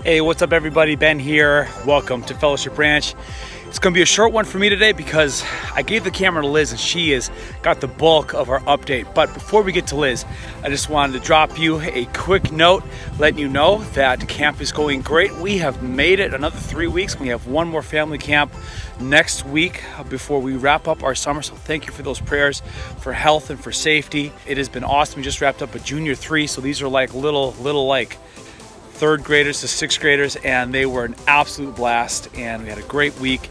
Hey, what's up everybody? Ben here. Welcome to Fellowship Ranch. It's gonna be a short one for me today because I gave the camera to Liz and she has got the bulk of our update. But before we get to Liz, I just wanted to drop you a quick note letting you know that camp is going great. We have made it another 3 weeks. We have one more family camp next week before we wrap up our summer. So thank you for those prayers for health and for safety. It has been awesome. We just wrapped up a junior 3, so these are like little like third graders to sixth graders, and they were an absolute blast, and we had a great week,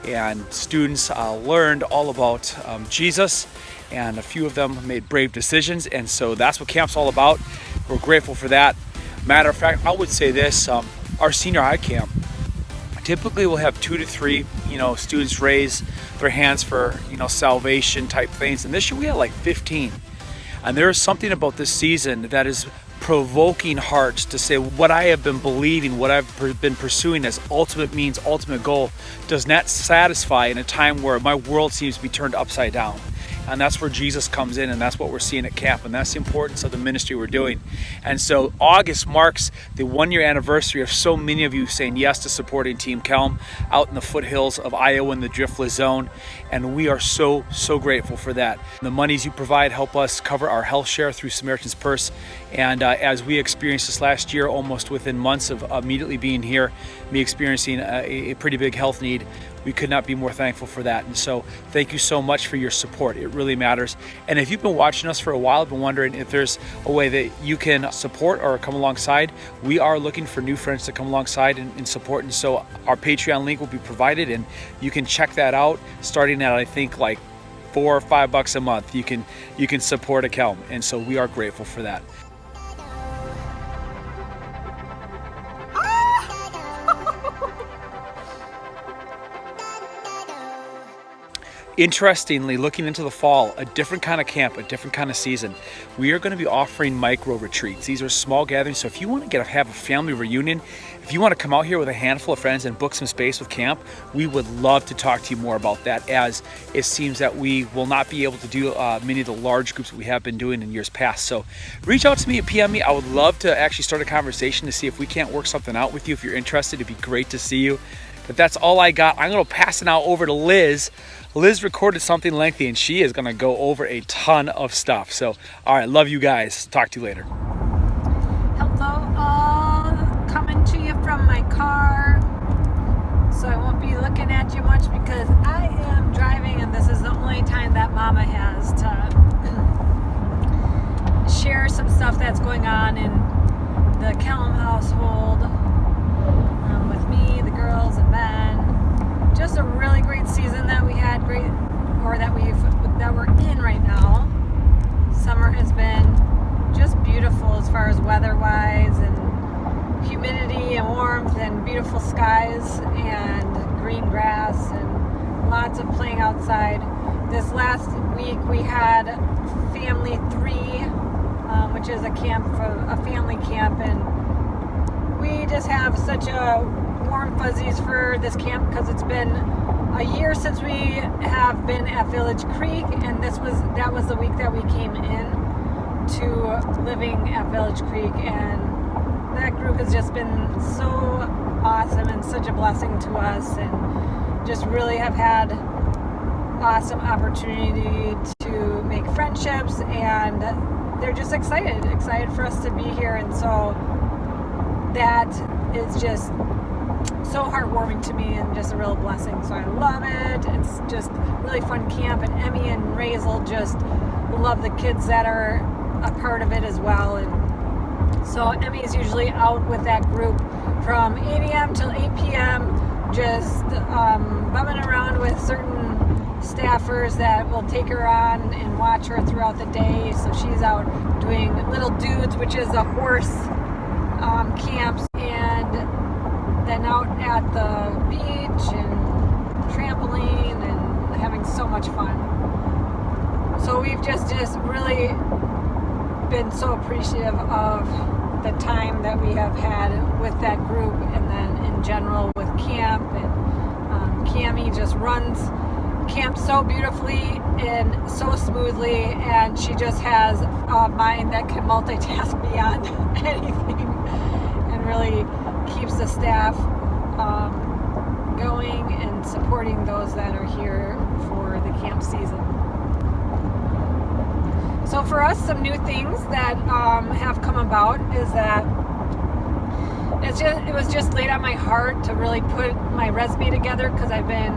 and students learned all about Jesus, and a few of them made brave decisions, and so that's what camp's all about. We're grateful for that. Matter of fact, I would say this, our senior high camp typically will have 2 to 3 students raise their hands for salvation type things, and this year we had like 15. And there is something about this season that is provoking hearts to say what I have been believing, what I've been pursuing as ultimate means, ultimate goal, does not satisfy in a time where my world seems to be turned upside down. And that's where Jesus comes in, and that's what we're seeing at camp, and that's the importance of the ministry we're doing. And so August marks the 1-year anniversary of so many of you saying yes to supporting Team Kelm out in the foothills of Iowa in the driftless zone, and we are so grateful for that. The monies you provide help us cover our health share through Samaritan's Purse, and as we experienced this last year, almost within months of immediately being here, me experiencing a pretty big health need, we could not be more thankful for that. And so thank you so much for your support. It really matters. And if you've been watching us for a while, been wondering if there's a way that you can support or come alongside, we are looking for new friends to come alongside and support. And so our Patreon link will be provided, and you can check that out starting at I think like $4 or $5 a month. You can support a Kelm, and so we are grateful for that. Interestingly, looking into the fall, a different kind of camp, a different kind of season, we are going to be offering micro retreats. These are small gatherings, so if you want to have a family reunion, if you want to come out here with a handful of friends and book some space with camp, we would love to talk to you more about that, as it seems that we will not be able to do many of the large groups that we have been doing in years past. So reach out to me, PM me. I would love to actually start a conversation to see if we can't work something out with you. If you're interested, it'd be great to see you. But that's all I got. I'm going to pass it now over to Liz. Liz recorded something lengthy, and she is going to go over a ton of stuff. So, all right, love you guys. Talk to you later. Hello, all. Coming to you from my car. So I won't be looking at you much because I am driving, and this is the only time that Mama has to share some stuff that's going on in the Kelm household with me, the girls, and Ben. Just a really great season that we had, that we're in right now. Summer has been just beautiful as far as weather-wise, and humidity and warmth and beautiful skies and green grass and lots of playing outside. This last week we had Family 3, which is a family camp, and we just have such a warm fuzzies for this camp because it's been a year since we have been at Village Creek, and that was the week that we came in to living at Village Creek, and that group has just been so awesome and such a blessing to us, and just really have had awesome opportunity to make friendships, and they're just excited for us to be here, and so that is just so heartwarming to me and just a real blessing. So I love it. It's just really fun camp, and Emmy and Razel just love the kids that are a part of it as well. And so Emmy is usually out with that group from 8 a.m. till 8 p.m. just bumming around with certain staffers that will take her on and watch her throughout the day. So she's out doing Little Dudes, which is a horse camps, and then out at the beach and trampoline and having so much fun. So we've just really been so appreciative of the time that we have had with that group, and then in general with camp. And Cammie just runs camp so beautifully and so smoothly, and she just has a mind that can multitask beyond anything and really keeps the staff going and supporting those that are here for the camp season. So for us, some new things that have come about is that it was just laid on my heart to really put my resume together, because I've been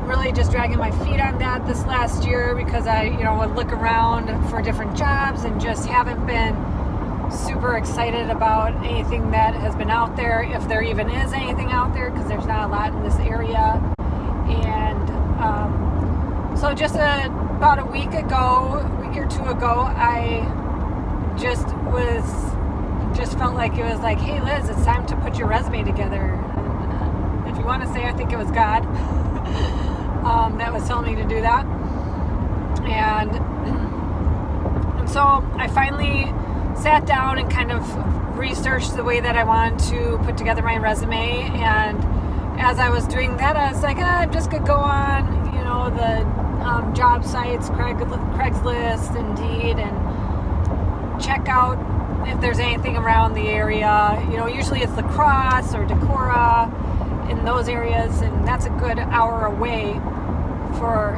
really just dragging my feet on that this last year, because I would look around for different jobs and just haven't been super excited about anything that has been out there, if there even is anything out there, because there's not a lot in this area. And so just about a week or two ago, I just felt like it was like, hey Liz, it's time to put your resume together. And if you want to say, I think it was God that was telling me to do that. And so I finally sat down and kind of researched the way that I wanted to put together my resume. And as I was doing that, I was like, I'm just gonna go on, the job sites, Craigslist, Indeed, and check out if there's anything around the area. Usually it's La Crosse or Decorah, in those areas, and that's a good hour away for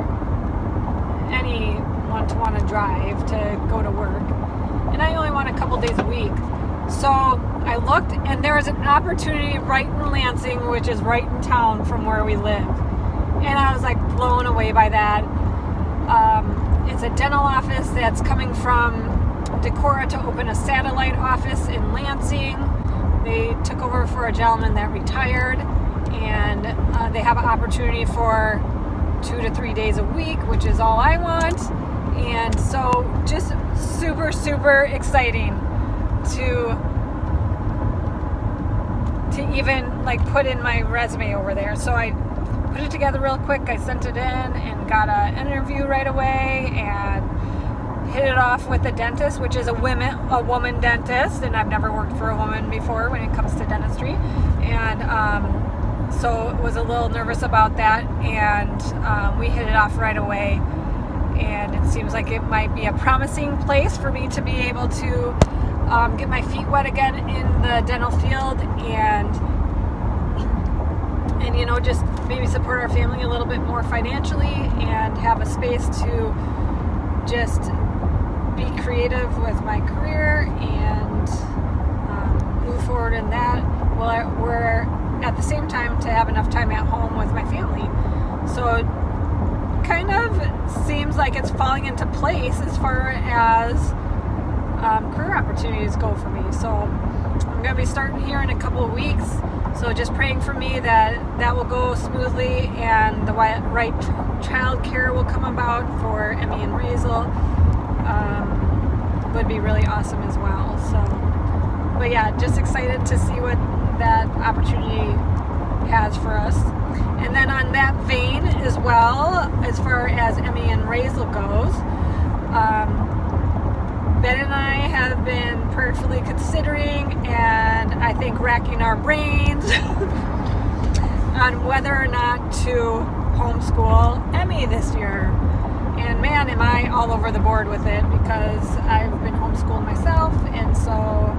anyone to want to drive to go to work. And I only want a couple days a week. So I looked, and there was an opportunity right in Lansing, which is right in town from where we live. And I was like blown away by that. It's a dental office that's coming from Decorah to open a satellite office in Lansing. They took over for a gentleman that retired, and they have an opportunity for 2 to 3 days a week, which is all I want. And so just super, super exciting to even like put in my resume over there. So I put it together real quick. I sent it in and got an interview right away, and hit it off with the dentist, which is a woman dentist, and I've never worked for a woman before when it comes to dentistry. And so was a little nervous about that, and we hit it off right away. And it seems like it might be a promising place for me to be able to get my feet wet again in the dental field, and just maybe support our family a little bit more financially, and have a space to just be creative with my career and move forward in that. Well, we're at the same time to have enough time at home with my family. So it kind of seems like it's falling into place as far as career opportunities go for me. So I'm going to be starting here in a couple of weeks. So just praying for me that will go smoothly, and the right child care will come about for Emmy and Razel. Would be really awesome as well. So, but yeah, just excited to see what that opportunity has for us. And then on that vein as well, as far as Emmy and Razel goes, Ben and I have been prayerfully considering, and I think racking our brains on whether or not to homeschool Emmy this year. And man, am I all over the board with it, because I've been homeschooled myself, and so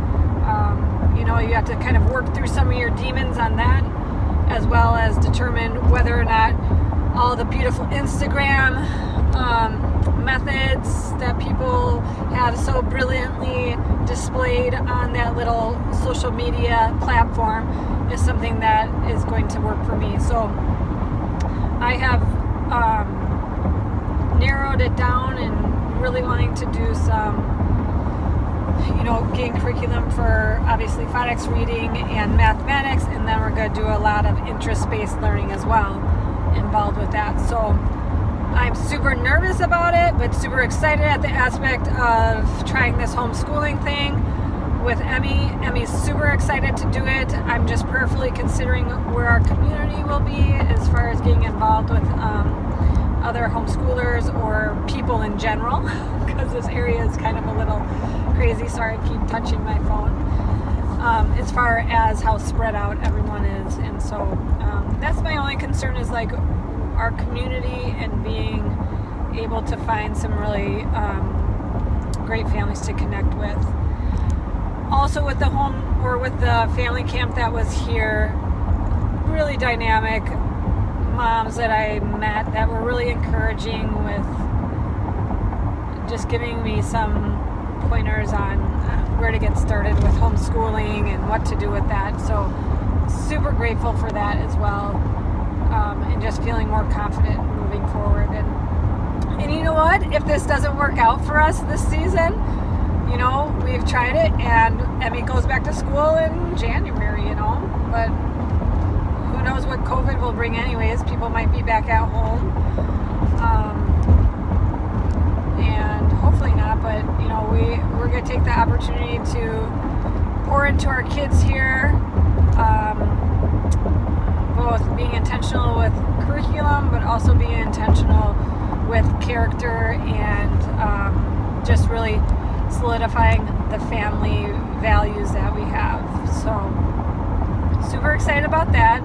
you have to kind of work through some of your demons on that, as well as determine whether or not all the beautiful Instagram methods that people have so brilliantly displayed on that little social media platform is something that is going to work for me. So I have narrowed it down, and really wanting to do some gain curriculum for obviously phonics, reading, and mathematics, and then we're going to do a lot of interest-based learning as well involved with that. So I'm super nervous about it, but super excited at the aspect of trying this homeschooling thing with Emmy. Emmy's super excited to do it. I'm just prayerfully considering where our community will be as far as getting involved with other homeschoolers or people in general, because this area is kind of a little crazy. Sorry, I keep touching my phone. As far as how spread out everyone is, and so that's my only concern, is like our community and being able to find some really great families to connect with. also with the family camp that was here, really dynamic moms that I met that were really encouraging with just giving me some pointers on where to get started with homeschooling and what to do with that. So super grateful for that as well, and just feeling more confident moving forward. And you know what? If this doesn't work out for us this season, you know, we've tried it, and Emmy goes back to school in January, you know, but who knows what COVID will bring anyways. People might be back at home, and hopefully not, but you know, we're going to take the opportunity to pour into our kids here, both being intentional with curriculum, but also being intentional with character and just really solidifying the family values that we have. So super excited about that.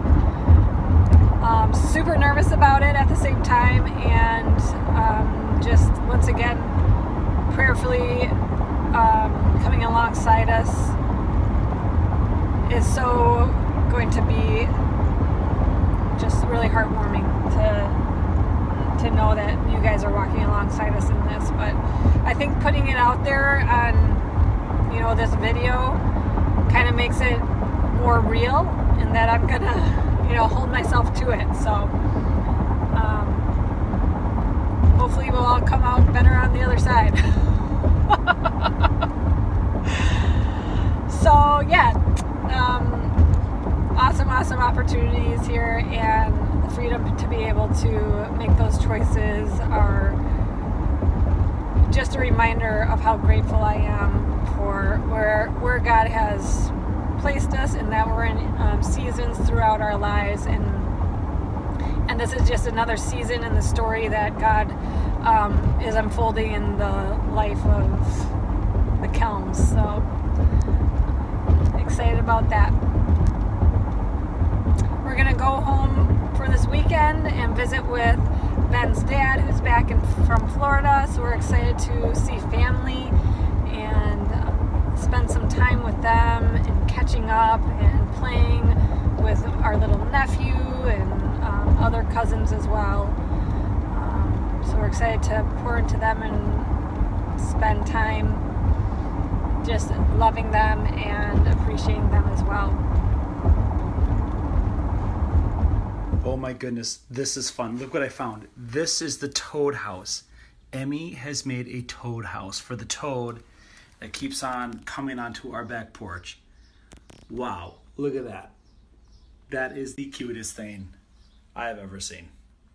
Super nervous about it at the same time, and just once again prayerfully coming alongside us is so going to be just really heartwarming to know that you guys are walking alongside us in this. But I think putting it out there on, you know, this video kind of makes it more real, and that I'm gonna, you know, hold myself to it. So hopefully we'll all come out better on the other side. So yeah, awesome opportunities here, and the freedom to be able to make those choices are just a reminder of how grateful I am for where God has placed us, and that we're in seasons throughout our lives, and this is just another season in the story that God is unfolding in the life of the Kelms. So excited about that. We're gonna go home for this weekend and visit with Ben's dad, who's back from Florida. So we're excited to see family and spend some time with them and catching up and playing with our little nephew and other cousins as well. So we're excited to pour into them and spend time just loving them and appreciating them as well. Oh my goodness, this is fun. Look what I found. This is the toad house. Emmy has made a toad house for the toad that keeps on coming onto our back porch. Wow, look at that. That is the cutest thing I have ever seen.